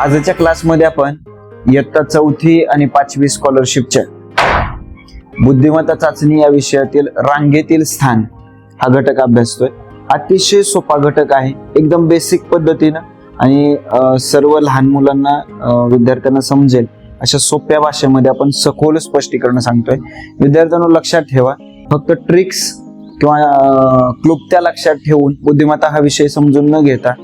आजच्या क्लासमध्ये आपण इयत्ता 4थी आणि 5वी स्कॉलरशिपच्या बुद्धिमत्ता चाचणी या विषयातील रांगेतील स्थान हा घटक अभ्यासतोय। अतिशय सोपा घटक आहे, एकदम बेसिक पद्धतीनं आणि सर्व लहान मुलांना विद्यार्थ्यांना समजेल अशा सोप्या भाषेमध्ये आपण सखोल स्पष्टीकरण सांगतोय। विद्यार्थ्यांना लक्षात ठेवा, फक्त ट्रिक्स किंवा क्लुप्त्या लक्षात ठेवून बुद्धिमत्ता हा विषय समजून न घेता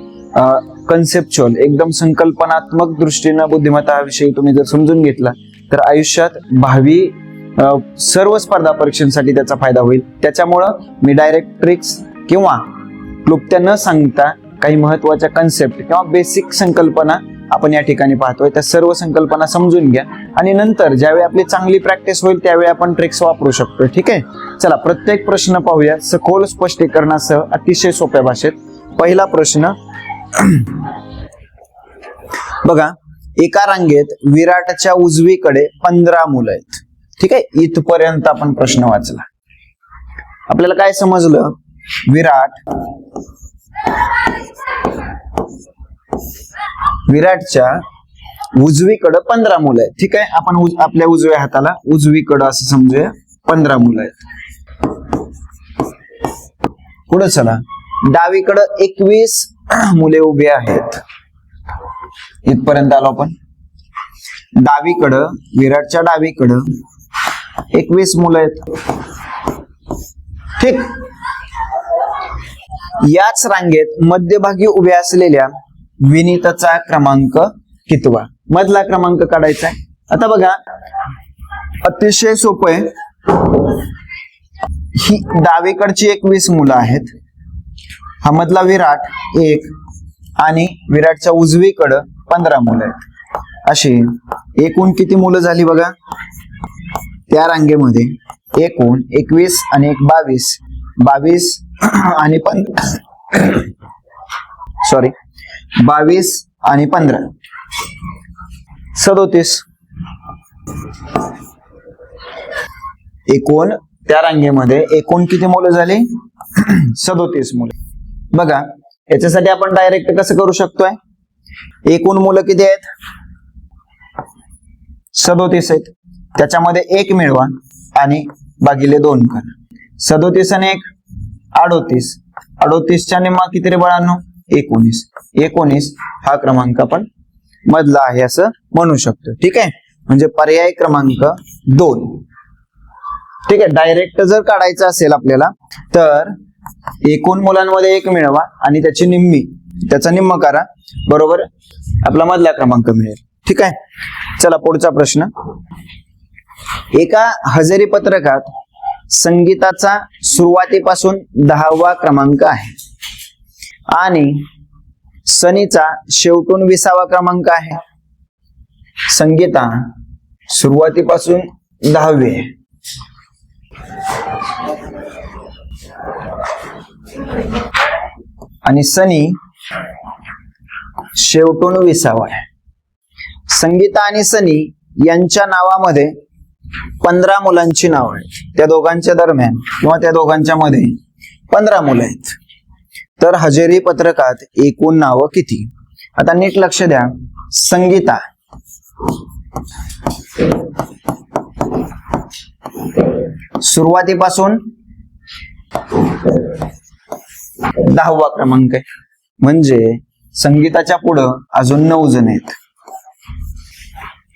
कन्सेप्च्युअल एकदम संकल्पनात्मक दृष्टीने बुद्धिमत्ता हा विषय तुम्ही जर समजून घेतला तर आयुष्यात भावी सर्व स्पर्धा परीक्षांसाठी त्याचा फायदा होईल। त्याच्यामुळं मी डायरेक्ट ट्रिक्स किंवा क्लुप्त्या न सांगता काही महत्वाच्या कन्सेप्ट किंवा बेसिक संकल्पना आपण या ठिकाणी पाहतोय, त्या सर्व संकल्पना समजून घ्या आणि नंतर ज्यावेळी आपली चांगली प्रॅक्टिस होईल त्यावेळी आपण ट्रिक्स वापरू शकतो। ठीक आहे, चला प्रत्येक प्रश्न पाहूया सखोल स्पष्टीकरणासह अतिशय सोप्या भाषेत। पहिला प्रश्न बघा, एका रांगेत विराटच्या उजवीकडे 15 मुलं आहेत। ठीक आहे, इथपर्यंत आपण प्रश्न वाचला। आपल्याला काय समजलं, विराटच्या उजवीकडे 15 मुलं आहेत। ठीक आहे, आपण आपल्या उजव्या हाताला उजवीकडे असं समजूया, 15 मुलं आहेत। पुढे चला, डावीकडे 21 मुले उभे आहेत। इथपर्यंत आलो आपण। डावीकडं, विराटच्या डावीकडं 21 मुलं आहेत। ठीक, याच रांगेत मध्यभागी उभ्या असलेल्या विनीताचा क्रमांक कितवा? मधला क्रमांक काढायचा आहे। आता बघा, अतिशय सोपं आहे। ही डावीकडची 21 मुलं आहेत, हा मधला विराट 1 आणि विराटच्या उजवीकडं 15 मुलं आहेत। अशी एकूण किती मुलं झाली बघा त्या रांगेमध्ये? एकूण 21 आणि 1 22, 22 आणि 22 आणि 15 37। एकूण त्या रांगेमध्ये एकूण किती मुलं झाली? 37 मुलं। बघा, याच्यासाठी आपण डायरेक्ट कसं करू शकतोय? एकूण मुलं किती आहेत? 37 आहेत, त्याच्यामध्ये 1 मिळवा आणि भागिले 2 करा। 37 आणि 1 38, 38च्या निम्मा किती रे बाळांनो? 19। 19 हा क्रमांक आपण मधला आहे असं म्हणू शकतो। ठीक आहे, म्हणजे पर्याय क्रमांक 2। ठीक आहे, डायरेक्ट जर काढायचं असेल आपल्याला तर एकूण मुलांमध्ये 1 मिळवा आणि त्याचा निम्म करा, बरोबर आपला मधला क्रमांक मिळेल। ठीक आहे, चला पुढचा प्रश्न। एका हजेरी पत्रकात संगीताचा सुरुवातीपासून 10वा क्रमांक आहे आणि सनीचा शेवटून 20वा क्रमांक आहे। संगीता सुरुवातीपासून 10वी आहे आणि सनी शेवटून 20वा आहे। संगीता आणि सनी यांच्या नावामध्ये 15 मुलांची नाव आहेत। त्या दोघांच्या दरम्यान किंवा त्या दोघांच्या मध्ये 15 मुलं आहेत, तर हजेरी पत्रकात एकूण नावं किती? आता नीट लक्ष द्या। संगीता सुरुवातीपासून 10वा क्रमांक आहे, म्हणजे संगीताच्या पुढं अजून 9 जण आहेत।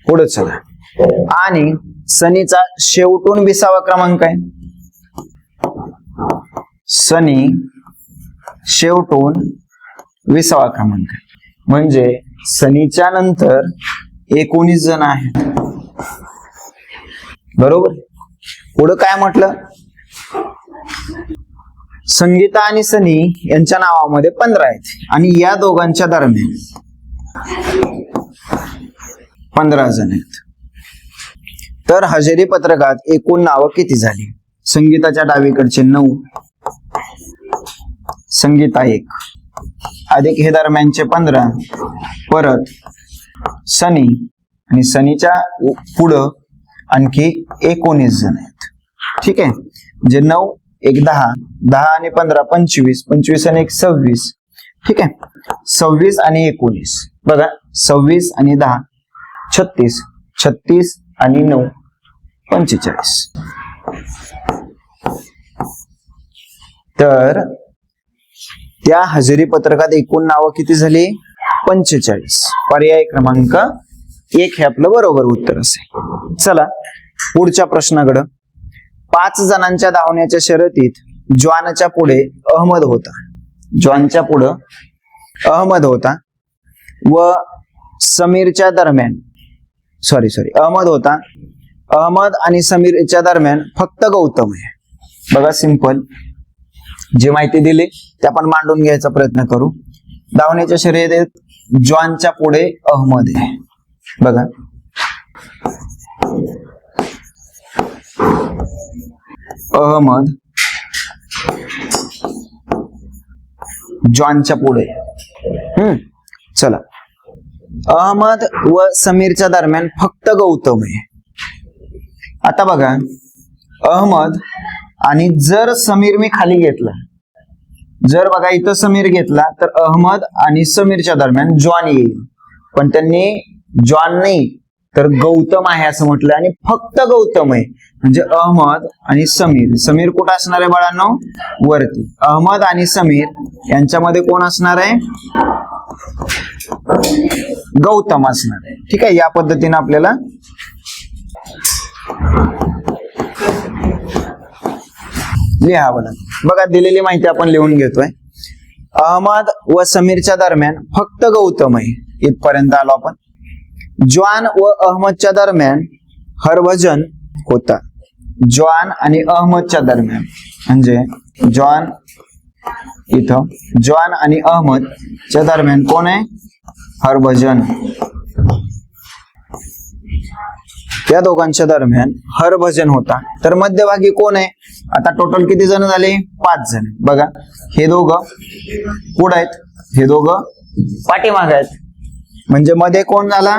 पुढे चला, आणि सनीचा शेवटून 20वा क्रमांक आहे। सनी शेवटून 20वा क्रमांक आहे, म्हणजे सनीच्या नंतर 19 जण आहेत, बरोबर। पुढे काय म्हटलं? संगीता आणि सनी यांच्या नावामध्ये 15 आहेत आणि या दोघांच्या दरम्यान 15 जण आहेत, तर हजेरी पत्रकात एकूण नावं किती झाली? संगीताच्या डावीकडचे 9, संगीता 1 अधिक हे दरम्यानचे 15, परत सनी आणि सनीच्या पुढं आणखी 19 जण आहेत। ठीक आहे, म्हणजे 9 1 10, 10 आणि 15 25, 25 आणि 1 26। ठीक आहे, 26 आणि 19 बघा 26 आणि 10 36, 36 आणि 9 45. तर त्या हजेरी पत्रकात एकूण नावं किती झाली? 45. पर्याय क्रमांक 1 हे आपलं बरोबर उत्तर असेल. चला पुढच्या प्रश्नाकडं. 5 जणांच्या धावण्याच्या शर्यतीत जॉनच्या पुढे अहमद होता. जॉनच्या पुढं अहमद होता व समीरच्या दरम्यान अहमद होता. अहमद आणि समीरच्या दरम्यान फक्त गौतम आहे. बघा सिंपल, जी माहिती दिली ते आपण मांडून घ्यायचा प्रयत्न करू. धावण्याच्या शर्यतीत जॉनच्या पुढे अहमद आहे. बघा अहमद जॉनच्या पुढे. चला, अहमद व समीरच्या दरम्यान फक्त गौतम आहे. आता बघा अहमद आणि जर समीर मी खाली घेतला, जर बघा इथं समीर घेतला तर अहमद आणि समीरच्या दरम्यान जॉन येईल, पण त्यांनी जॉन नाही तर गौतम आहे असं म्हटलं आणि फक्त गौतम आहे. म्हणजे अहमद आणि समीर. समीर कुठं असणार आहे बाळांनो? वरती. अहमद आणि समीर यांच्यामध्ये कोण असणार आहे? गौतम असणार आहे. ठीक आहे, या पद्धतीने आपल्याला लिहावं लागेल. बघा दिलेली माहिती आपण लिहून घेतोय. अहमद व समीरच्या दरम्यान फक्त गौतम आहे. इथपर्यंत आलो आपण. जॉन व अहमदच्या दरम्यान हरभजन होता. जॉन आणि अहमदच्या दरम्यान म्हणजे जॉन आणि अहमदच्या दरम्यान कोण आहे? हरभजन. त्या दोघांच्या दरम्यान हरभजन होता. तर मध्यभागी कोण आहे? आता टोटल किती जण झाले? 5 जण. बघा हे दोघं पुढे आहेत, हे दोघं पाठीमागे आहेत. म्हणजे मध्ये कोण झाला?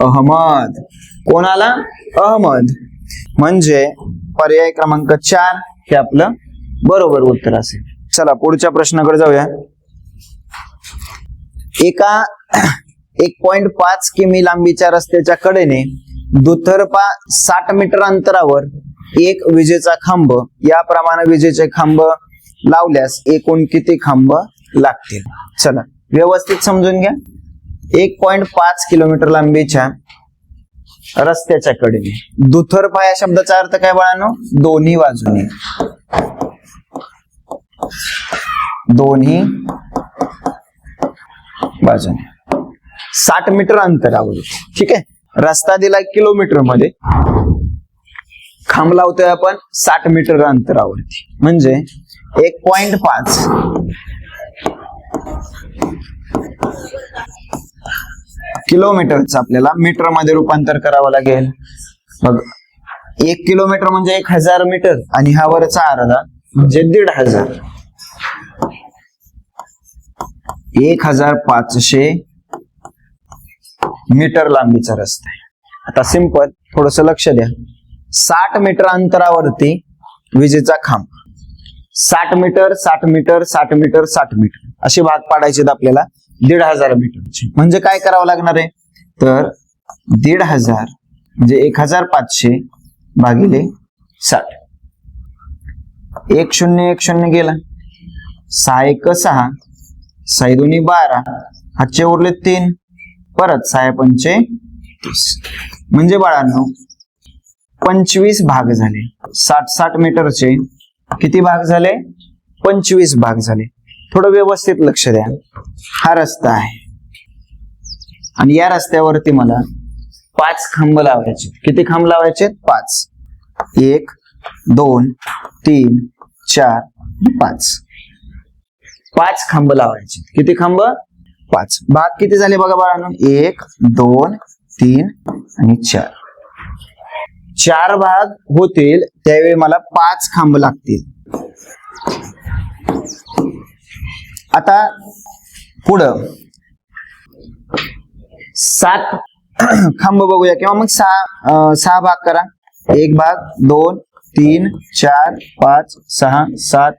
अहमद. कोण आला? अहमद. म्हणजे पर्याय क्रमांक 4 हे आपलं बरोबर उत्तर असेल. चला पुढच्या प्रश्नाकडे जाऊया. एका 1.5 किमी लांबीच्या रस्त्याच्या कडेने दुतर्फा 60 मीटर अंतरावर एक विजेचा खांब, याप्रमाणे विजेचे खांब लावल्यास एकूण किती खांब लागतील? चला व्यवस्थित समजून घ्या. 1.5 किलोमीटर लांबीच्या रस्त्याच्या कडेने, दुतर्फा या शब्दाचा अर्थ काय बाळांनो? दोन्ही बाजूने. दोन्ही बाजूने 60 मीटर अंतरावर. ठीक आहे, रस्ता दिला किलोमीटर मध्ये, खांब लावतोय आपण 60 मीटर अंतरावरती. म्हणजे 1.5 किलोमीटरचं आपल्याला मीटर मध्ये रूपांतर करावं लागेल. मग 1 किलोमीटर म्हणजे 1000 मीटर आणि हा वरचा अर्धा म्हणजे 1500. 1500 मीटर लांबीचा रस्ता आहे. आता सिंपल, थोडस लक्ष द्या. 60 मीटर अंतरावरती विजेचा खांब, 60 मीटर 60 मीटर 60 मीटर 60 मीटर असे भाग पाडायचे आपल्याला 1500 मीटरचे. म्हणजे काय करावं लागणार आहे? तर 1500 म्हणजे 1500 भागिले 60. 1010 गेला, 6 1 6, 6 2 12, हातचे उरले 3, परत 6 5 30. म्हणजे बाळांनो 25 भाग झाले. 60 मीटरचे किती भाग झाले? 25 भाग झाले. थोडं व्यवस्थित लक्ष द्या. हा रस्ता आहे आणि या रस्त्यावरती मला 5 खांब लावायचे. किती खांब लावायचे? 5. 1 2 3 4 5. 5 खांब लावायचे. किती खांब? 5. भाग किती झाले बघा बाळांनो? 1 2 3 आणि 4. 4 भाग होतील त्यावेळी मला 5 खांब लागतील. आता पुढं 7 खांब बघूया किंवा मग 6 भाग करा. 1 भाग 2 3 4 5 6 7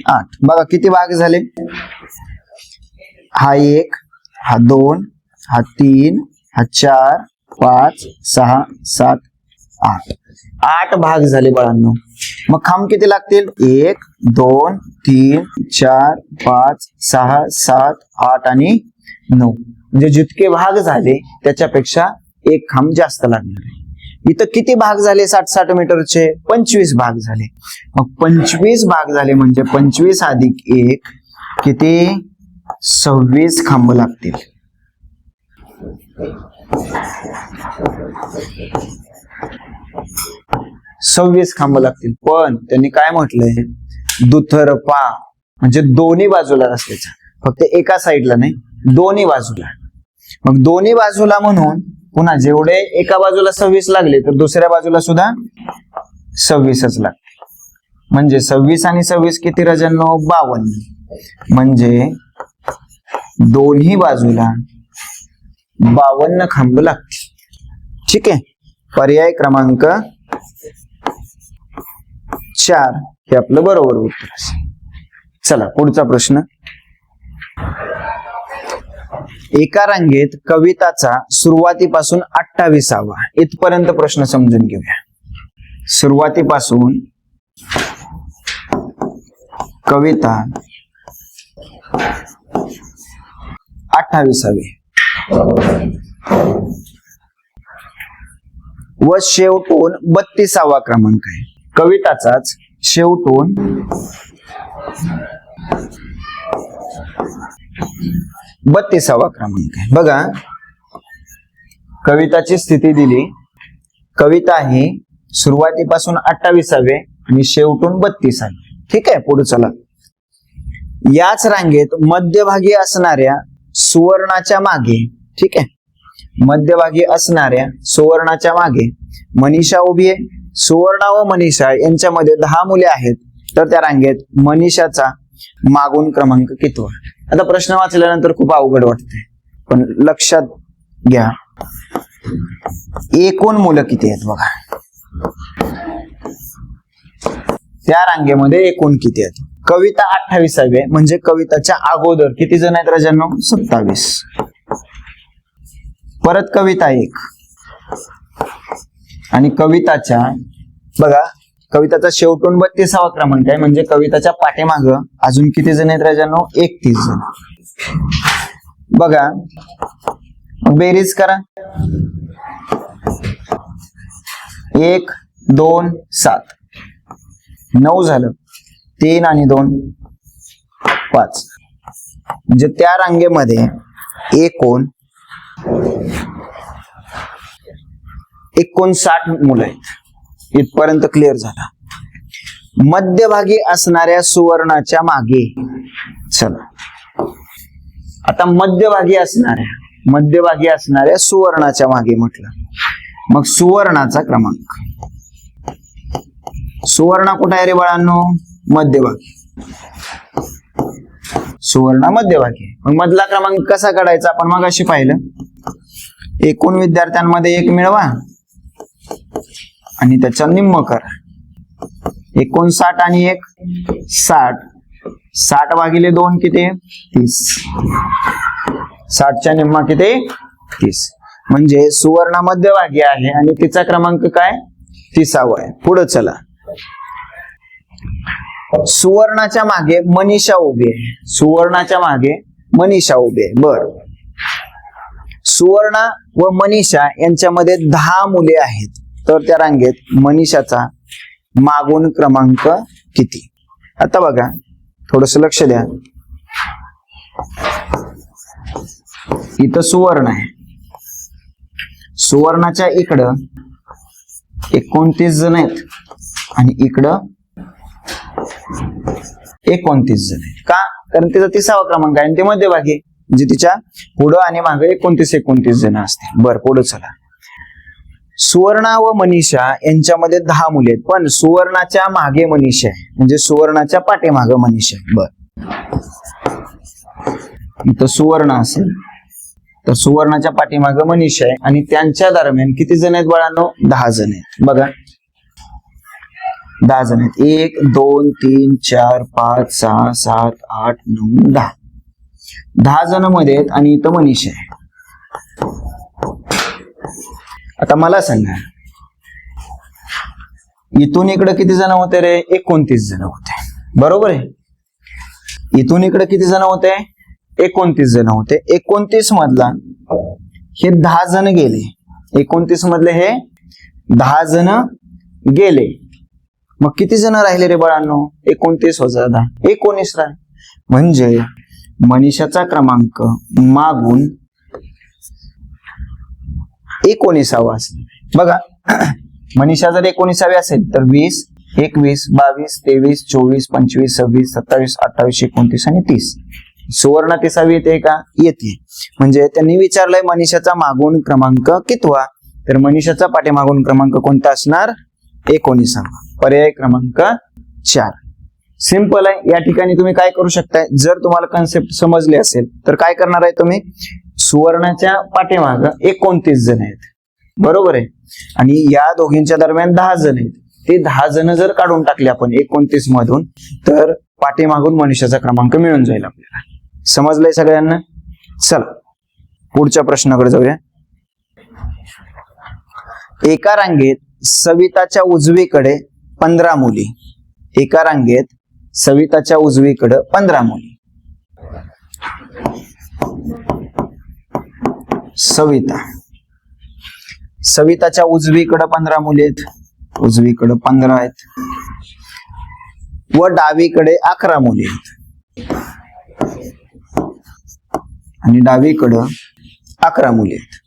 8. बघा किती भाग झाले? हा 1, हा 2, हा 3, हा 4, 5, 6, 7, 8. 8 भाग झाले बाळांनो. मग खांब किती लागतील? 1, 2, 3, 4, 5, 6, 7, 8 आणि 9. म्हणजे जितके भाग झाले त्याच्यापेक्षा एक खांब जास्त लागणार आहे. इथं किती भाग झाले 60-60 मीटरचे? 25 भाग झाले. मग 25 भाग झाले म्हणजे 25 अधिक 1 किती? 26 खांब लागतील. सव्वीस खांब लागतील. पण त्यांनी काय म्हटलंय? दुतर्फा म्हणजे दोन्ही बाजूला रस्त्याच्या, फक्त एका साईडला नाही, दोन्ही बाजूला. मग दोन्ही बाजूला म्हणून पुन्हा जेवढे एका बाजूला 26 लागले तर दुसऱ्या बाजूला सुद्धा 26च लागते. म्हणजे 26 आणि 26 किती राजांनो? 52. म्हणजे दोन्ही बाजूला 52 खांब लागतील. ठीक आहे. पर्याय क्रमांक 4 हे आपलं बरोबर उत्तर असेल. चला पुढचा प्रश्न. एका रांगेत कविताचा सुरुवातीपासून 28वा इथपर्यंत प्रश्न समजून घेऊया. सुरुवातीपासून कविता 28वी व शेवटून 32वा क्रमांक आहे. कविताचाच शेवटून 32वा क्रमांक आहे. बघा, कविताची स्थिती दिली. कविता ही सुरुवातीपासून 28वे आणि शेवटून 32वे. ठीक आहे. पुढे चला. याच रांगेत मध्यभागी असणाऱ्या सुवर्णाच्या मागे, ठीक आहे, मध्यभागी असणाऱ्या सुवर्णाच्या मागे मनीषा उभी आहे. सुवर्णा व मनीषा यांच्यामध्ये 10 मुले आहेत. तर त्या रांगेत मनीषाचा मागून क्रमांक कितवा? आता प्रश्न वाचल्यानंतर खूप अवघड वाटते, पण लक्षात घ्या. एकूण मुलं किती आहेत बघा. त्या रांगेमध्ये एकूण किती आहेत? कविता 28वी म्हणजे कविताच्या अगोदर किती जण आहेत राजांनो? 27. परत कविता 1 आणि कविताच्या, बघा, कविताचा शेवटून 32वा क्रमांक आहे. म्हणजे कविताच्या पाठीमाग अजून किती जण आहेत राजांनो? 31 जण. बघा, बेरीज करा. 1, 2, 7, 9 झालं. 3 आणि 2 5. म्हणजे त्या रांगेमध्ये एकूण 59 मुलं आहेत. इथपर्यंत क्लिअर झाला. मध्यभागी असणाऱ्या सुवर्णाच्या मागे, चला आता मध्यभागी असणाऱ्या सुवर्णाच्या मागे म्हटलं. मग सुवर्णाचा क्रमांक, सुवर्ण कुठे आहे रे बाळांनो? मध्यभागी. सुवर्ण मध्यभागी. मग मधला क्रमांक कसा काढायचा? आपण मगाशी पाहिलं. एकूण विद्यार्थ्यांमध्ये 1 मिळवा आणि त्याचा निम्म करा. 59 आणि 1 60. 60 भागिले 2 किती? 30. 60च्या निम्मा किती? 30. म्हणजे सुवर्ण मध्यभागी आहे आणि तिचा क्रमांक काय? 30वा आहे. पुढे चला. सुवर्णाच्या मागे मनीषा उभी आहे. सुवर्णाच्या मागे मनीषा उभी आहे. बर, सुवर्णा व मनीषा यांच्यामध्ये 10 मुले आहेत. तर त्या रांगेत मनीषाचा मागून क्रमांक किती? आता बघा, थोडस लक्ष द्या. इथं सुवर्ण आहे. सुवर्णाच्या इकडं 29 जण आहेत आणि इकडं 29 जण आहेत. का? कारण तिचा 30वा क्रमांक आहे आणि ते मध्यभागी, म्हणजे तिच्या पुढं आणि मागे 29 जण असतील. बरं, पुढे चला. सुवर्णा व मनीषा यांच्यामध्ये 10 मुले आहेत, पण सुवर्णाच्या मागे मनीषा आहे, म्हणजे सुवर्णाच्या पाठीमागे मनीषा आहे. बर, इथं सुवर्ण असेल तर सुवर्णाच्या पाठीमागे मनीषा आहे आणि त्यांच्या दरम्यान किती जण आहेत बाळांनो? 10 जण आहेत. बघा, 10 जण आहेत. 1, 2, 3, 4, 5, 6, 7, 8, 9, 10. 10 जण मध्ये आहेत आणि इथं मनीषा आहे. आता मला सांगा, इथून इकडे किती जण होते रे? 29 जण होते, बरोबर आहे. इथून इकडे किती जण होते? 29 जण होते. 29 मधला हे 10 जण गेले. 29 मधले हे 10 जण गेले. मग किती जण राहिले रे बाळांनो? 29 वजा 10 19 राहिले. म्हणजे मनीषाचा क्रमांक मागून 19वा असेल. बघा, मनीषा जर 19वी असेल तर 20, 21, 22, 23, 24, 25, 26, 27, 28, 29 आणि 30. सुवर्ण 30वी येते का? येते. म्हणजे त्यांनी विचारलंय मनीषाचा मागून क्रमांक कितवा, तर मनीषाचा पाठीमागून क्रमांक कोणता असणार? 19वा. पर्याय क्रमांक 4. सिंपल आहे. या ठिकाणी तुम्ही काय करू शकताय, जर तुम्हाला कन्सेप्ट समजले असेल तर काय करणार आहे तुम्ही? सुवर्णाच्या पाठीमाग 29 जण आहेत, बरोबर आहे, आणि या दोघींच्या दरम्यान 10 जण आहेत. ते 10 जण जर काढून टाकले आपण 29 मधून, तर पाठीमागून मनीषाचा क्रमांक मिळून जाईल आपल्याला. समजलंय सगळ्यांना? चला पुढच्या प्रश्नाकडे जाऊया. एका रांगेत सविताच्या उजवीकडे 15 मुली. एका रांगेत सविताच्या उजवीकडे 15 मुली. सविताच्या उजवीकडे 15 मुली आहेत. उजवीकडे 15 आहेत व डावीकडे 11 मुली आहेत. आणि डावीकडे 11 मुली आहेत.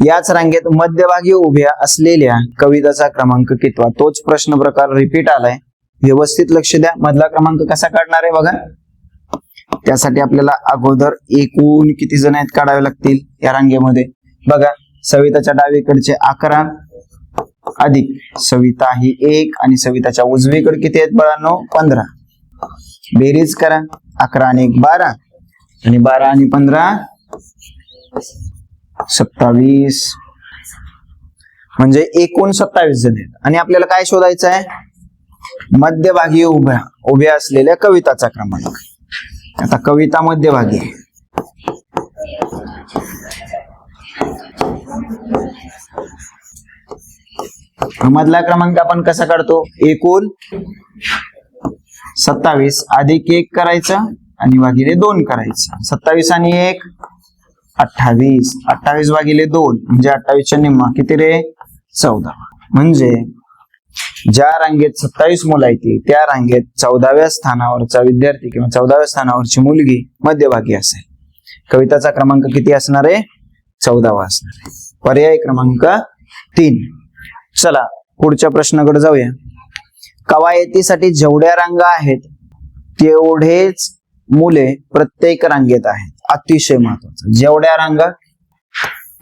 याच रांगेत मध्यभागी उभ्या असलेल्या कविताचा क्रमांक कितवा? तोच प्रश्न प्रकार रिपीट आलाय. व्यवस्थित लक्ष द्या. मधला क्रमांक कसा काढणार आहे बघा. त्यासाठी आपल्याला अगोदर एकूण किती जण आहेत काढावे लागतील या रांगेमध्ये. बघा, सविताच्या डावीकडचे 11 अधिक सविता ही 1 आणि सविताच्या उजवीकडे किती आहेत बाळांनो? 15. बेरीज करा. 11 आणि 1 12 आणि 12 आणि 15 27. म्हणजे एकूण 27 जण आहेत. आणि आपल्याला काय शोधायचं आहे? मध्यभागी उभ्या असलेल्या कविताचा क्रमांक. आता कविता मध्यभागी, मधला क्रमांक आपण कसा काढतो? एकूण 27 अधिक 1 करायचं आणि भागिले 2 करायचं. 27 आणि 1 28. 28 भागिले 2 म्हणजे 28च्या निम्मा किती रे? 14. म्हणजे ज्या रांगेत 27 मुलं आहेत त्या रांगेत 14व्या स्थानावरचा विद्यार्थी किंवा 14व्या स्थानावरची मुलगी मध्यभागी असेल. कविताचा क्रमांक किती असणार आहे? 14वा असणार आहे. पर्याय क्रमांक 3. चला पुढच्या प्रश्नाकडे जाऊया. कवायतीसाठी जेवढ्या रांगा आहेत तेवढेच मुले प्रत्येक रांगेत आहेत. अतिशय महत्वाचं. जेवढ्या रांगा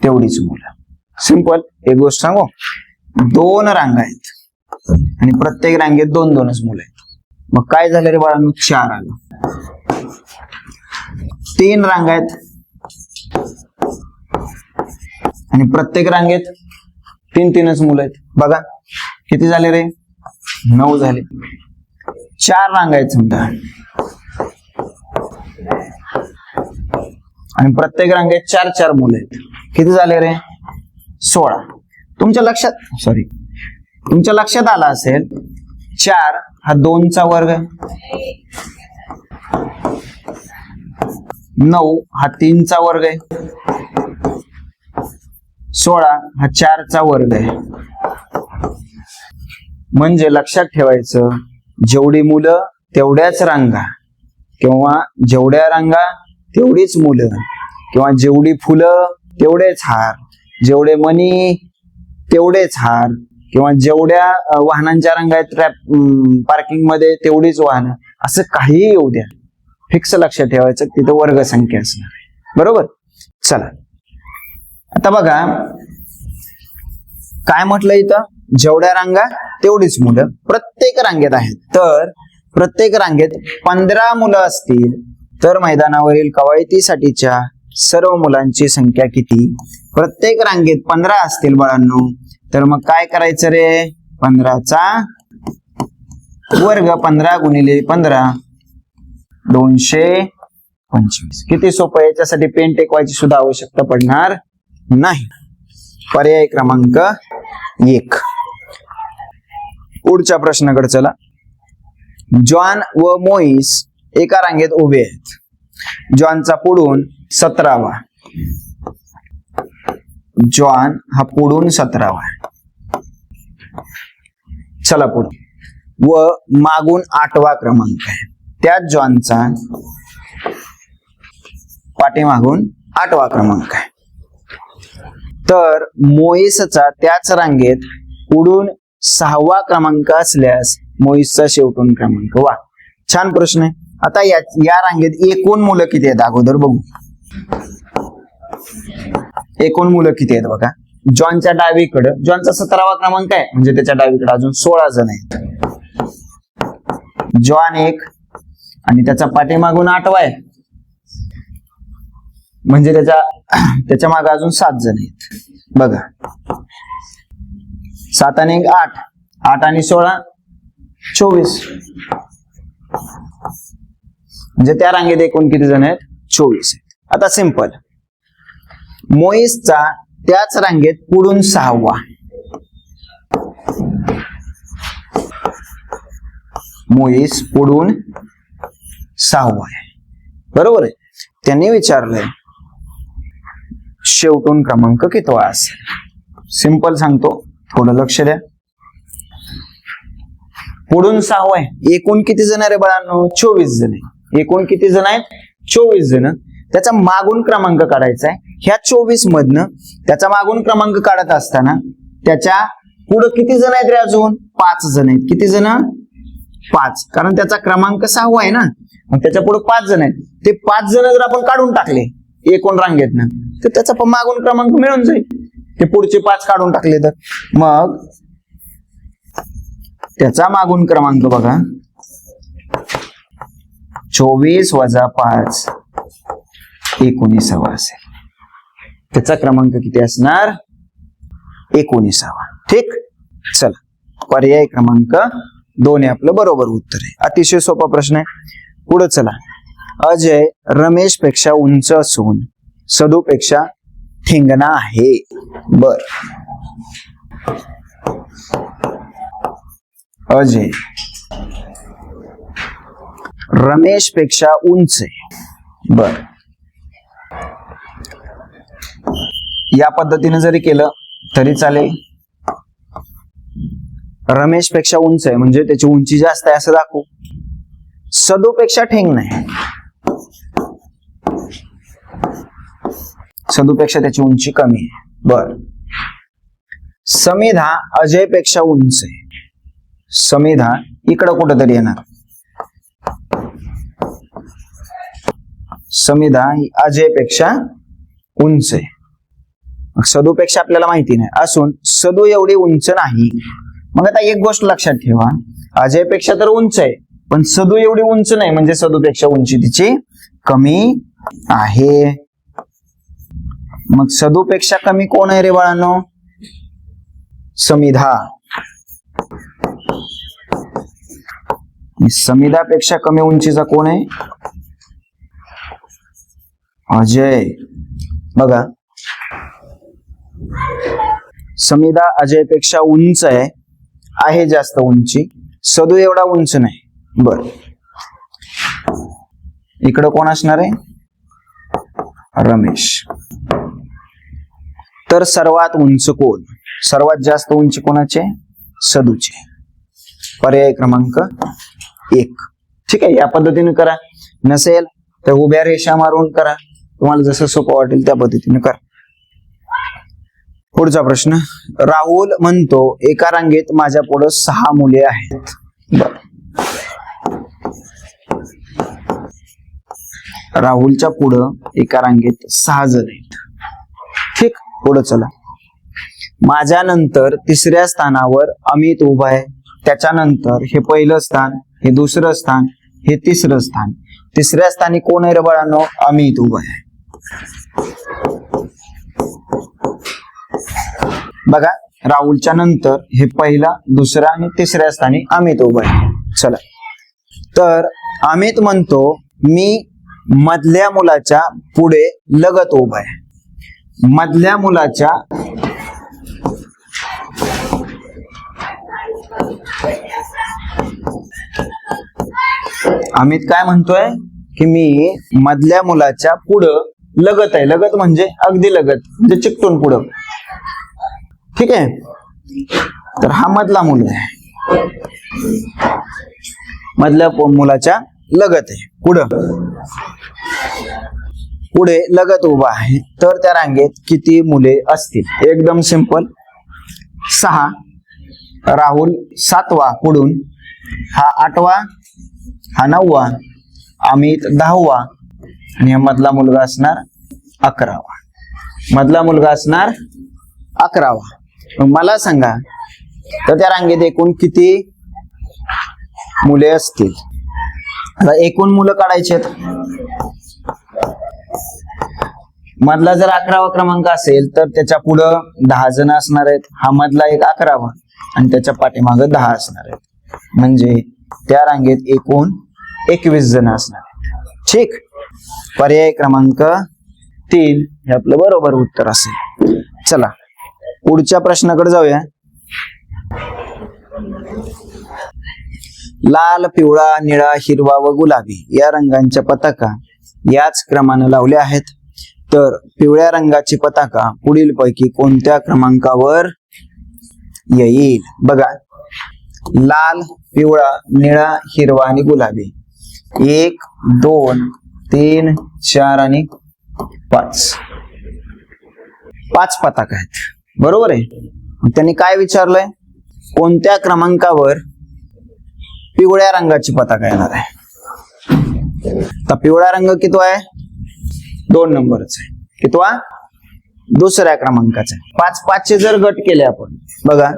तेवढीच मुलं. सिंपल. एक गोष्ट सांगू, 2 रांगा आहेत आणि प्रत्येक रांगेत 2-2च मुलं आहेत. मग काय झालं रे बाळांनो? 4 आलं. 3 रांगा आहेत आणि प्रत्येक रांगेत 3-3च मुलं आहेत. बघा किती झाले रे? 9 झाले. 4 रांगा आहेत समजा आणि प्रत्येक रांगेत 4-4 मुलं आहेत. किती झाले रे? 16. तुमच्या लक्षात आला असेल 4 हा 2चा वर्ग, 9 हा 3चा वर्ग आहे, 16 हा 4चा वर्ग आहे. म्हणजे लक्षात ठेवायचं, जेवढी मुलं तेवढ्याच रांगा, किंवा जेवढ्या रांगा तेवढीच मुलं, किंवा जेवढी फुलं तेवढेच हार, जेवढे मणी तेवढेच हार, किंवा जेवढ्या वाहनांच्या रांगा आहेत पार्किंग मध्ये तेवढीच वाहनं, असं काहीही येऊ द्या, फिक्स लक्षात ठेवायचं तिथं वर्ग संख्या असणार आहे. बरोबर. चला आता बघा काय म्हटलं इथं, जेवढ्या रांगा तेवढीच मुलं प्रत्येक रांगेत आहेत. तर प्रत्येक रांगेत 15 मुलं असतील तर मैदानावरील कवायतीसाठीच्या सर्व मुलांची संख्या किती? प्रत्येक रांगेत 15 असतील बाळांनो, तर मग काय करायचं रे? 15चा वर्ग. 15 गुणिले 15 200 25. किती सोपं आहे, याच्यासाठी पेन टेकवायची सुद्धा आवश्यकता पडणार नाही. पर्याय क्रमांक 1. पुढच्या प्रश्नाकडे चला. जॉन व मोईस एका रांगेत उभे आहेत. जॉनचा पुढून 17वा, जॉन हा पुढून 17वा. चला पुढे. व मागून 8वा क्रमांक आहे. त्याच जॉनचा पाठीमागून 8वा क्रमांक आहे. तर मोईसचा त्याच रांगेत पुढून 6वा क्रमांक असल्यास मोईसचा शेवटून क्रमांक. वा, छान प्रश्न आहे. आता या रांगेत एकूण मुलं किती आहेत अगोदर बघू. एकूण मुलं किती आहेत बघा. जॉनच्या डावीकडे, जॉनचा 17वा क्रमांक आहे म्हणजे त्याच्या डावीकडे अजून 16 जण आहेत. जॉन 1 आणि त्याचा पाठीमागून 8वा आहे म्हणजे त्याच्या मागे अजून 7 जण आहेत. बघा, 7 आणि 1 8, 8 आणि 16 24. म्हणजे त्या रांगेत एकूण किती जण आहेत? 24 आहेत. आता सिंपल. मोईसचा त्याच रांगेत पुढून 6वा, मोईस पुढून 6वा आहे. बरोबर आहे. त्यांनी विचारलंय शेवटून क्रमांक कितवा असेल. सिंपल सांगतो, थोडं लक्ष द्या. पुढून 6वा आहे. एकूण किती जण रे बाळांनो? 24 जण आहे. एकूण किती जण आहेत? 24 जण. त्याचा मागून क्रमांक काढायचा आहे. ह्या 24 मधनं त्याचा मागून क्रमांक काढत असताना त्याच्या पुढे किती जण आहेत रे? अजून 5 जण आहेत. किती जण? 5. कारण त्याचा क्रमांक 6वा आहे ना, मग त्याच्या पुढे 5 जण आहेत. ते 5 जण जर आपण काढून टाकले एकूण रांगेतनं तर त्याचा मागून क्रमांक मिळून जाईल. ते पुढचे 5 काढून टाकले तर मग त्याचा मागून क्रमांक बघा, 24 वजा 5 19वा असेल. त्याचा क्रमांक किती असणार? 19वा. ठीक. चला, पर्याय क्रमांक 2 हे आपलं बरोबर उत्तर आहे. अतिशय सोपा प्रश्न आहे. पुढे चला. अजय रमेश पेक्षा उंच असून सदू पेक्षा ठिंगणा आहे. बर, अजय रमेश पेक्षा उंच आहे. बर, या पद्धतीने जरी केलं तरी चालेल. रमेश पेक्षा उंच आहे म्हणजे त्याची उंची जास्त आहे असं दाखवू. सदू पेक्षा ठेंगण आहे, सदूपेक्षा त्याची उंची कमी आहे. बर, समिधा अजय पेक्षा उंच आहे. समिधा इकडं कुठंतरी येणार. समिधा ही अजय पेक्षा उंच आहे. सदूपेक्षा आपल्याला माहिती नाही असून सदू एवढी उंच नाही. मग आता एक गोष्ट लक्षात ठेवा, अजय पेक्षा तर उंच आहे पण सदू एवढी उंच नाही म्हणजे सदूपेक्षा उंची तिची कमी आहे. मग सदूपेक्षा कमी कोण आहे रे बाळांनो? समिधा. समिधापेक्षा कमी उंचीचा कोण आहे? अजय. बघा, समिधा अजयपेक्षा उंच आहे जास्त उंची. सदू एवढा उंच नाही. बर, इकडं कोण असणार आहे? रमेश. तर सर्वात उंच कोण? सर्वात जास्त उंची कोणाचे? सदूचे. पर्याय क्रमांक 1. ठीक आहे, या पद्धतीने करा. नसेल तर उभ्या रेषा मारून करा. तुम्हाला जसं सोपं वाटेल त्या पद्धतीने करा. पुढचा प्रश्न. राहुल म्हणतो एका रांगेत माझ्या पुढे 6 मुले आहेत. राहुलच्या पुढे एका रांगेत 6 जण आहेत. ठीक, पुढे चला. माझ्या नंतर 3ऱ्या स्थानावर अमित उभा आहे. त्याच्यानंतर हे पहिलं स्थान, हे दुसरं स्थान, हे तिसरं स्थान. 3ऱ्या स्थानी कोण आहे रे बाळांनो? अमित उभा आहे. बघा, राहुलच्या नंतर हे पहिला, दुसरा आणि 3ऱ्या स्थानी अमित उभा आहे. चला, तर अमित म्हणतो मी मधल्या मुलाच्या पुढे लगत उभा आहे. मधल्या मुलाच्या अमित काय म्हणतोय की मी मधल्या मुलाच्या पुढं लगत आहे. लगत म्हणजे अगदी लगत, म्हणजे चिकटून पुढं. ठीक आहे, तर हा मधला मुलगा आहे, मधल्या मुलाच्या लगत आहे, पुढं पुढे लगत उभा आहे. तर त्या रांगेत किती मुले असतील? एकदम सिंपल, 6. राहुल 7वा पुढून, हा 8वा, हा 9वा, अमित 10वा आणि हा मधला मुलगा असणार 11वा. मधला मुलगा असणार 11वा. मला सांगा, तर त्या रांगेत एकूण किती मुले असतील? आता एकूण मुलं काढायचे आहेत. मधला जर 11वा क्रमांक असेल तर त्याच्या पुढं 10 जण असणार आहेत. हा मधला एक 11वा आणि त्याच्या पाठीमागं 10 असणार आहेत. म्हणजे त्या रांगेत एकूण 21 जण असणार आहेत. ठीक, पर्याय क्रमांक 3 हे आपलं बरोबर उत्तर असेल. चला पुढच्या प्रश्नाकडे जाऊया. लाल, पिवळा, निळा, हिरवा व गुलाबी या रंगांच्या पताका याच क्रमाने लावल्या आहेत. तर पिवळ्या रंगाची पताका पुढील पैकी कोणत्या क्रमांकावर येईल? बघा, लाल, पिवळा, निळा, हिरवा आणि गुलाबी 1, 2, 3, 4 आणि 5. 5 पताका आहेत, बरोबर आहे. त्यांनी काय विचारलंय? कोणत्या क्रमांकावर पिवळ्या रंगाची पताका येणार आहे? तर पिवळा रंग कितवा आहे? 2 नंबरचा आहे. कितवा? दुसऱ्या क्रमांकाचा आहे. 5-5 चे जर गट केले आपण, बघा,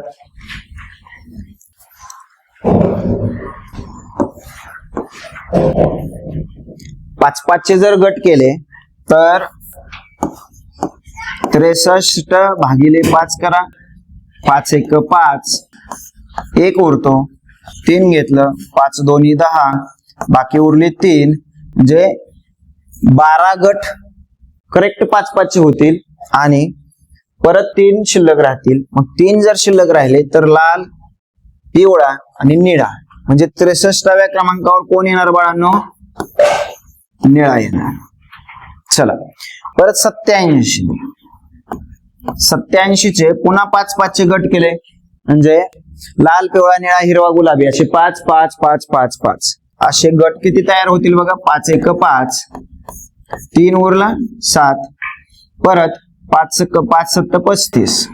पाच चे जर गट केले तर 63 भागिले 5 करा. 5 1 5, 1 उरतो, 3 घेतलं, 5 2 10, बाकी उरले 3, म्हणजे 12 गट करेक्ट 5-5 चे होतील आणि परत 3 शिल्लक राहतील. मग 3 जर शिल्लक राहिले तर लाल, पिवळा आणि निळा, म्हणजे 63व्या क्रमांकावर कोण येणार बाळांनो? निळा येणार. चला परत 87 चे पुन्हा 5-5 चे गट केले, म्हणजे लाल, पिवळा, निळा, हिरवा, गुलाबी असे 5-5-5-5-5 असे गट किती तयार होतील? बघा, 5 1 5, 3 उरला 7, परत 5 5 7 35,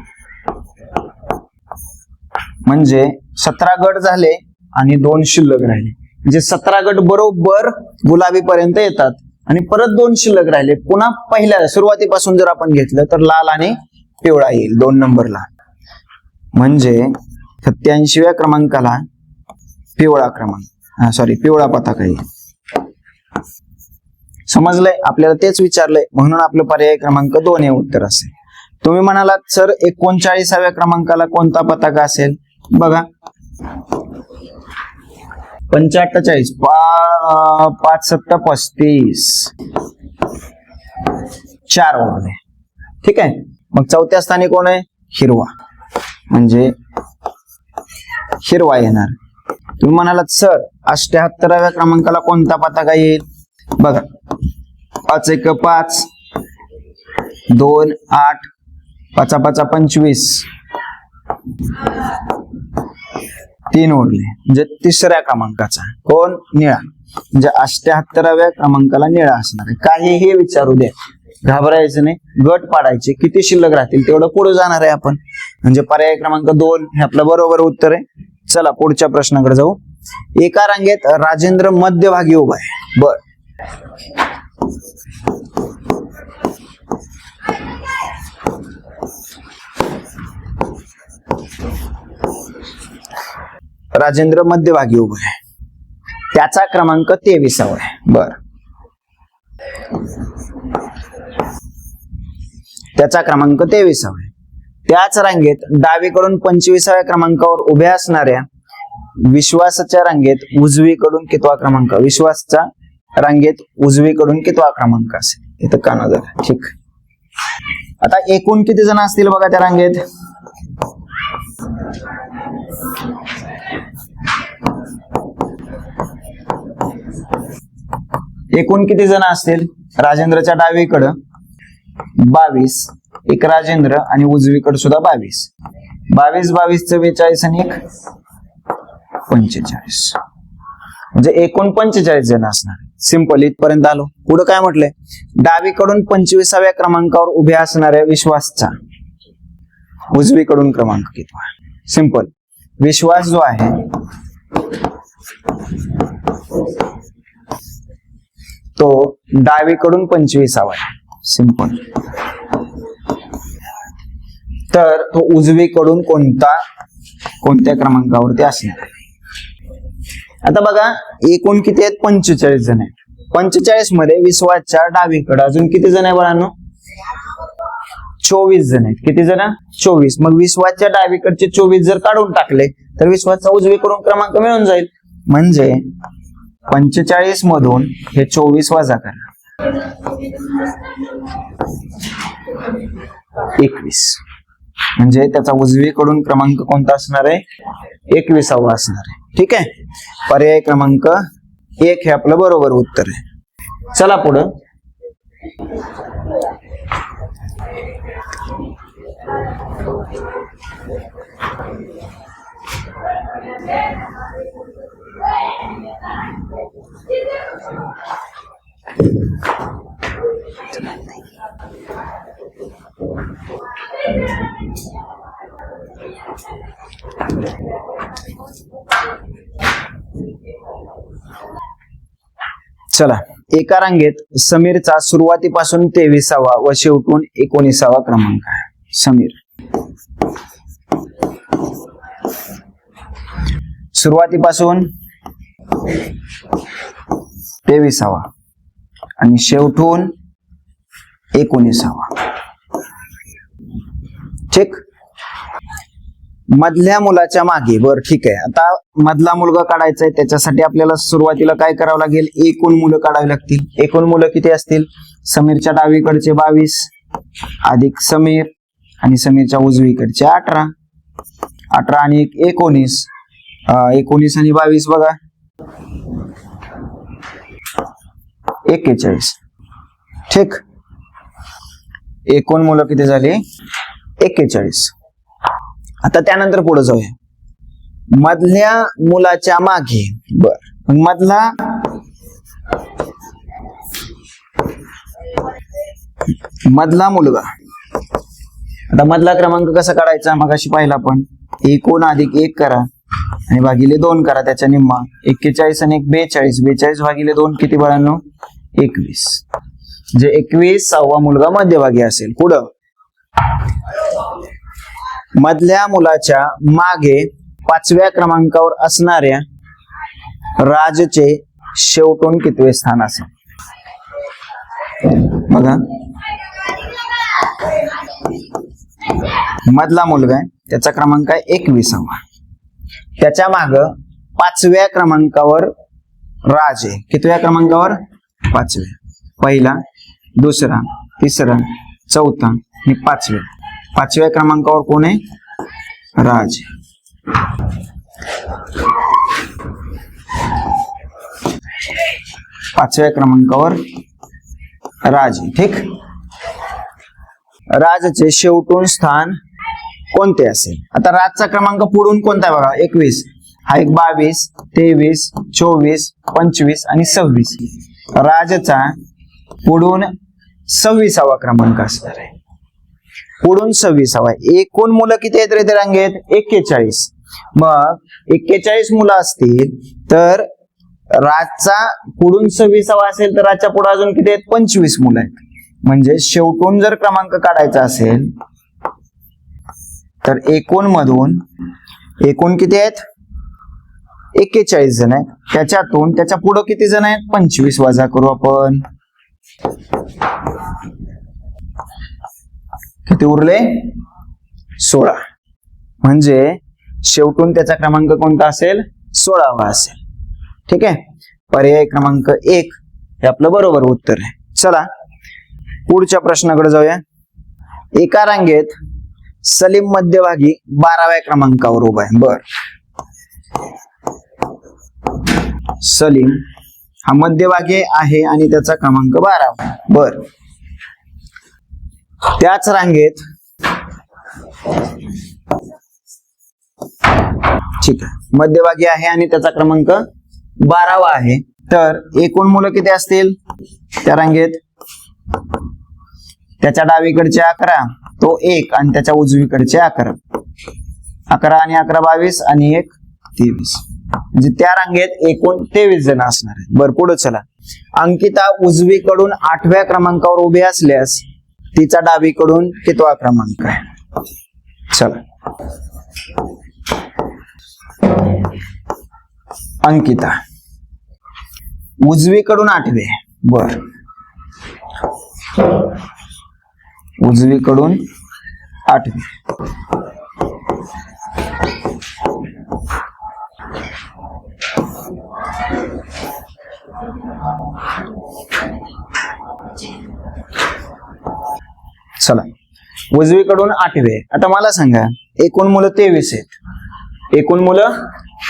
म्हणजे 17 गट झाले आणि 2 शिल्लक राहिले. म्हणजे 17 गट बरोबर गुलाबी पर्यंत येतात आणि परत 2 शिल्लक राहिले. पुन्हा पहिल्या सुरुवातीपासून जर आपण घेतलं तर लाल आणि पिवळा येईल 2 नंबरला. म्हणजे 87व्या क्रमांकाला पिवळा पिवळा पताका येईल. समजलंय? आपल्याला तेच विचारलंय म्हणून आपलं पर्याय क्रमांक 2 हे उत्तर असेल. तुम्ही म्हणालात सर 39व्या क्रमांकाला कोणता पताका असेल? बघा, 45, 5 7 35, 4 उरले. ठीक आहे, मग 4थ्या स्थानी कोण आहे? हिरवा, म्हणजे हिरवा येणार. तुम्ही म्हणालात सर 78व्या क्रमांकाला कोणता पताका येईल? बघा, 5 1 5, 2 8, 5 5 25, 3 उरले, म्हणजे 3ऱ्या क्रमांकाचा कोण? निळा. म्हणजे 78व्या क्रमांकाला निळा असणार आहे. काहीही विचारू द्या, घाबरायचं नाही, गट पाडायचे, किती शिल्लक राहतील तेवढं पुढे जाणार आहे आपण. म्हणजे पर्याय क्रमांक 2 हे आपलं बरोबर उत्तर आहे. चला पुढच्या प्रश्नाकडे जाऊ. एका रांगेत राजेंद्र मध्यभागी उभा आहे. बर, राजेंद्र मध्यभागी उभा आहे, त्याचा क्रमांक 23वा आहे. बर, त्याचा क्रमांक 23वा आहे. त्याच रांगेत डावीकडून 25व्या क्रमांकावर उभ्या असणाऱ्या विश्वासाच्या रांगेत उजवीकडून कितवा क्रमांक? विश्वासचा रांगेत उजवीकडून कितवा क्रमांक असेल? इथं काना झाला. ठीक. आता एकूण किती जण असतील बघा त्या रांगेत? एकूण किती जण असतील? राजेंद्रच्या डावीकडं 22, एक राजेंद्र आणि उजवीकडे सुद्धा 22. 22 22 44 आणि 1 45. म्हणजे एकूण 45 जण असणार. सिंपल. इथपर्यंत आलो. पुढे काय म्हटलंय? डावीकडून 25व्या क्रमांकावर उभ्या असणाऱ्या विश्वासचा उजवीकडून क्रमांक कितवा? सिंपल. विश्वास जो आहे तो डावीकडून 25वा आहे. सिंपल. तर तो उजवीकडून कोणत्या क्रमांकावरती असणार आहे? आता बघा एकूण किती आहेत? 45 जण आहेत. 45 मध्ये विश्वासच्या डावीकडे अजून किती जण आहे बाळांनो? 24 जण आहेत. किती जण? 24. मग विश्वासच्या डावीकडचे 24 जर काढून टाकले तर विश्वासचा उजवीकडून क्रमांक मिळून जाईल. म्हणजे 45 मधून हे 24 वजा करा, 21. म्हणजे त्याचा उजवीकडून क्रमांक कोणता असणार आहे? 21वा असणार आहे. ठीक आहे. पर्याय क्रमांक 1 हे आपलं बरोबर उत्तर आहे. चला पुढं. चला. एका रांगेत समीरचा सुरुवातीपासून 23वा व शेवटून 19वा क्रमांक आहे. समीर सुरुवातीपासून 23वा आणि शेवटून 19वा. ठीक. मधल्या मुलाच्या मागे. बर ठीक आहे. आता मधला मुलगा काढायचा आहे. त्याच्यासाठी आपल्याला सुरुवातीला काय करावं लागेल? एकूण मुलं काढावी लागतील. एकूण मुलं किती असतील? समीरच्या डावीकडचे 22 अधिक समीर आणि समीरच्या उजवीकडचे 18. 18 आणि 19. 19 आणि 22 बघा 41. ठीक. एकूण मुलं किती झाली? 41. आता त्यानंतर पुढे जाऊया. मधल्या मुलाच्या मागे. बर. मधला मुलगा. आता मधला क्रमांक कसा काढायचा? मगाशी पाहिला आपण. एकूण अधिक 1 करा आणि भागिले 2 करा. त्याच्या निम्मा 41 आणि 1 42. 42 भागिले 2 किती बाळांनो? 21. म्हणजे 21वा मुलगा मध्यभागी असेल. पुढं मधल्या मुलाच्या मागे 5व्या क्रमांकावर असणाऱ्या राजचे शेवटून कितवे स्थान असेल? बघा. मधला मुलगा आहे, त्याचा क्रमांक आहे 21वा. त्याच्या माग 5व्या क्रमांकावर राज आहे. कितव्या क्रमांकावर? 5व्या. पहिला, दुसरा, तिसरा, चौथा आणि 5व्या. 5व्या क्रमांकावर कोण आहे? राज. 5व्या क्रमांकावर राज. ठीक. राजचे शेवटून स्थान कोणते असेल? आता राजचा क्रमांक पुढून कोणता आहे बघा? 21. हा एक 22, 23, 24, 25 आणि 26. राजचा पुढून 26वा क्रमांक असणार आहे. पुढून 26वा. एकूण मुलं किती आहेत रे त्या रांगेत? 41. मग 41 मुलं असतील तर राजचा पुढून 26वा असेल तर राजच्या पुढे अजून किती आहेत? 25 मुलं आहेत. म्हणजे शेवटून जर क्रमांक काढायचा असेल तर एकूण मधून एकूण किती आहेत? 41 जण आहेत. त्याच्यातून त्याच्या पुढे किती जण आहेत? 25 वजा करू आपण. किती उरले? 16. म्हणजे शेवटून त्याचा क्रमांक कोणता असेल? 16वा असेल. ठीक आहे. पर्याय क्रमांक 1 हे आपलं बरोबर उत्तर आहे. चला पुढच्या प्रश्नाकडे जाऊया. एका रांगेत सलीम मध्यभागी 12व्या क्रमांकावर उभा आहे. बर, सलीम हा मध्यभागी आहे आणि त्याचा क्रमांक 12. बर, त्याच रांगेत ठीक आहे, मध्यभागी आहे आणि त्याचा क्रमांक 12वा आहे. तर एकूण मुलं किती असतील त्या रांगेत? त्याच्या डावीकडचे 11, तो 1 आणि त्याच्या उजवीकडचे 11. 11 आणि 11 22 आणि 1 23. म्हणजे त्या रांगेत एकूण 23 जण असणार आहेत. बरं, पुढे चला. अंकिता उजवीकडून 8व्या क्रमांकावर उभी असल्यास तिचा डावीकडून कितवा क्रमांक आहे? चला, अंकिता उजवीकडून 8वे. बर, उजवीकडून 8वे. चला, उजवीकडून 8वे. आता मला सांगा, एकूण मुलं 23 आहेत. एकूण मुलं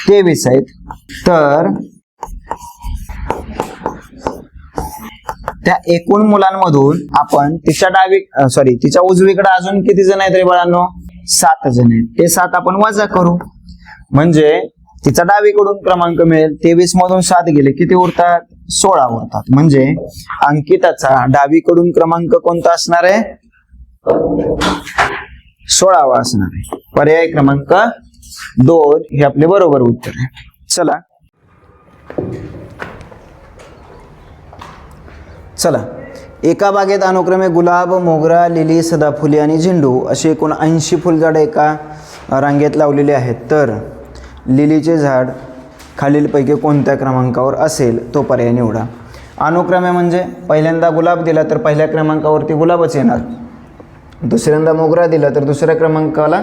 23 आहेत. तर त्या एकूण मुलांमधून आपण तिच्या उजवीकडे अजून किती जण आहेत रे बाळांनो? 7 जण आहेत. ते 7 आपण वजा करू म्हणजे तिचा डावीकडून क्रमांक मिळेल. 23 मधून 7 गेले, किती उरतात? 16 उरतात. म्हणजे अंकिताचा डावीकडून क्रमांक कोणता असणार आहे? 16वा असणार आहे. पर्याय क्रमांक 2 हे आपले बरोबर उत्तर आहे. चला एका बागेत अनुक्रमे गुलाब, मोगरा, लिली, सदाफुली आणि झेंडू अशी एकूण 80 फुलझाडे एका रांगेत लावलेली आहेत. तर लिलीचे झाड खालीलपैकी कोणत्या क्रमांकावर असेल तो पर्याय निवडा. अनुक्रमे म्हणजे पहिल्यांदा गुलाब दिला तर पहिल्या क्रमांकावरती गुलाबच येणार. दुसऱ्यांदा मोगरा दिला तर दुसऱ्या क्रमांकाला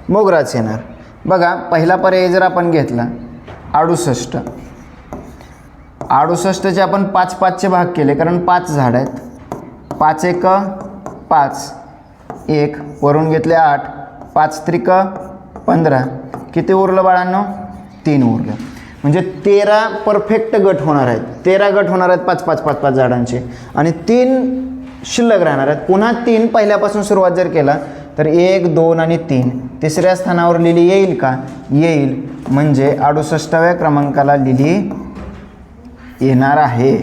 मोगराच येणार. बघा, पहिला पर्याय जर आपण घेतला 68, 68चे आपण 5-5चे भाग केले कारण 5 झाड आहेत. 5 एक 5, 1 वरून घेतले 8, 5 त्रिक 15. किती उरलं बाळांनो? 3 उरलं. म्हणजे 13 परफेक्ट गट होणार आहेत. 13 गट होणार आहेत 5-5 झाडांचे आणि 3 शिल्लक राहणार आहेत. पुन्हा 3 पहिल्यापासून सुरुवात जर केला तर 1, 2 आणि 3. तिसऱ्या स्थानावर लिली येईल का? येईल. म्हणजे 68व्या क्रमांकाला लिली येणार आहे.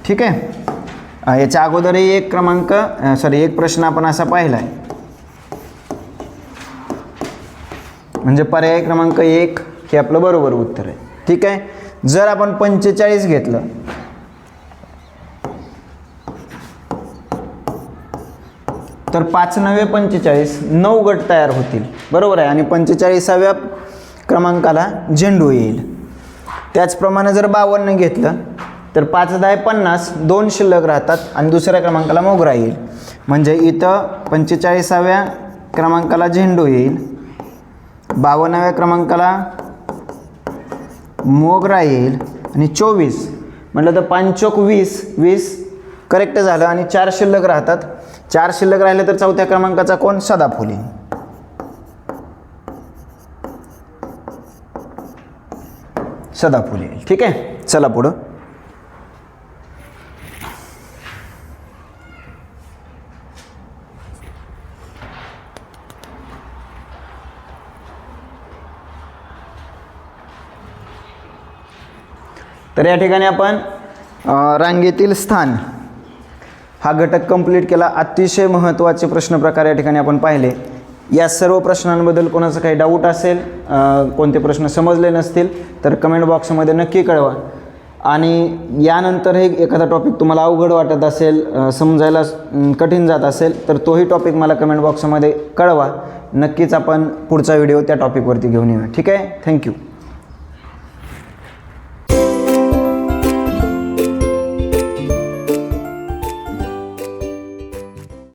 ठीक आहे. याच्या अगोदरही एक प्रश्न आपण असा पाहिलाय. म्हणजे पर्याय क्रमांक 1 हे आपलं बरोबर उत्तर आहे. ठीक आहे. जर आपण 45 घेतलं तर 5 9 45, 9 गट तयार होतील. बरोबर आहे. आणि 45व्या क्रमांकाला झेंडू येईल. त्याचप्रमाणे जर 52 घेतलं तर 5 10 50, 2 शिल्लक राहतात आणि दुसऱ्या क्रमांकाला मोगरा येईल. म्हणजे इथं 45व्या क्रमांकाला झेंडू येईल, 52व्या क्रमांकाला मोगरा येईल आणि 24 म्हटलं तर 5 चौक 20, 20 करेक्ट झालं आणि 4 शिल्लक राहतात. 4 शिल्लक राहिले तर चौथ्या क्रमांकाचा कोण? सदाफुली. सदाफुली. ठीक आहे. चला पुढं. तर या ठिकाणी आपण रांगेतील स्थान हा घटक कंप्लीट केला. अतिशय महत्त्वाचे प्रश्न प्रकार या ठिकाणी आपण पाहिले. या सर्व प्रश्नांबद्दल कोणाचं काही डाऊट असेल, कोणते प्रश्न समजले नसतील तर कमेंट बॉक्समध्ये नक्की कळवा. आणि यानंतरही एखादा टॉपिक तुम्हाला अवघड वाटत असेल, समजायला कठीण जात असेल तर तोही टॉपिक मला कमेंट बॉक्समध्ये कळवा. नक्कीच आपण पुढचा व्हिडिओ त्या टॉपिकवरती घेऊन येऊया. ठीक आहे. थँक्यू.